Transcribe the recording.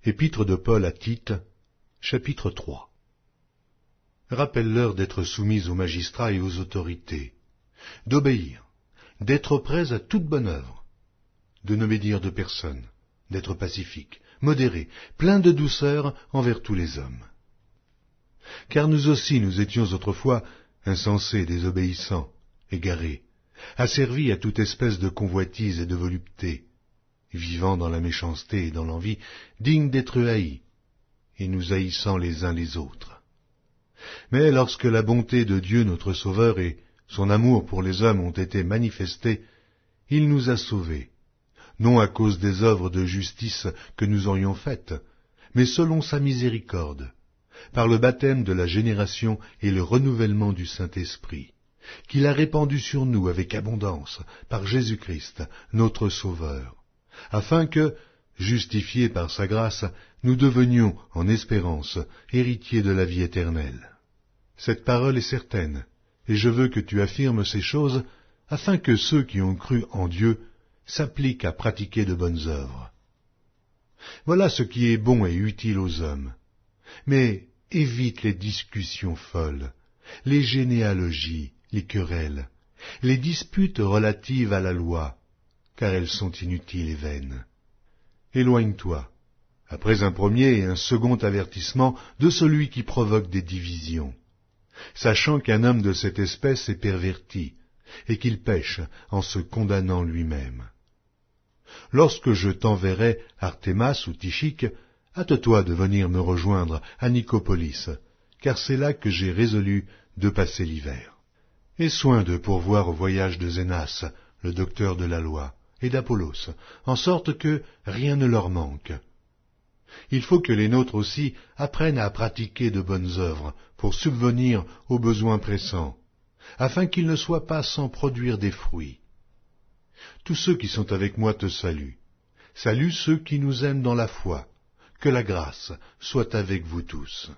Épître de Paul à Tite, chapitre 3. Rappelle-leur d'être soumis aux magistrats et aux autorités, d'obéir, d'être prêts à toute bonne œuvre, de ne médire de personne, d'être pacifique, modéré, plein de douceur envers tous les hommes. Car nous aussi nous étions autrefois insensés, désobéissants, égarés, asservis à toute espèce de convoitise et de volupté, vivant dans la méchanceté et dans l'envie, dignes d'être haïs, et nous haïssant les uns les autres. Mais lorsque la bonté de Dieu notre Sauveur et son amour pour les hommes ont été manifestés, il nous a sauvés, non à cause des œuvres de justice que nous aurions faites, mais selon sa miséricorde, par le baptême de la génération et le renouvellement du Saint-Esprit, qu'il a répandu sur nous avec abondance par Jésus-Christ, notre Sauveur, afin que, justifiés par sa grâce, nous devenions, en espérance, héritiers de la vie éternelle. Cette parole est certaine, et je veux que tu affirmes ces choses, afin que ceux qui ont cru en Dieu s'appliquent à pratiquer de bonnes œuvres. Voilà ce qui est bon et utile aux hommes. Mais évite les discussions folles, les généalogies, les querelles, les disputes relatives à la loi, car elles sont inutiles et vaines. Éloigne-toi, après un premier et un second avertissement, de celui qui provoque des divisions, sachant qu'un homme de cette espèce est perverti, et qu'il pêche en se condamnant lui-même. Lorsque je t'enverrai Artémas ou Tychique, hâte-toi de venir me rejoindre à Nicopolis, car c'est là que j'ai résolu de passer l'hiver. Aie soin de pourvoir au voyage de Zénas, le docteur de la loi, et d'Apollos, en sorte que rien ne leur manque. Il faut que les nôtres aussi apprennent à pratiquer de bonnes œuvres pour subvenir aux besoins pressants, afin qu'ils ne soient pas sans produire des fruits. Tous ceux qui sont avec moi te saluent. Salue ceux qui nous aiment dans la foi. Que la grâce soit avec vous tous.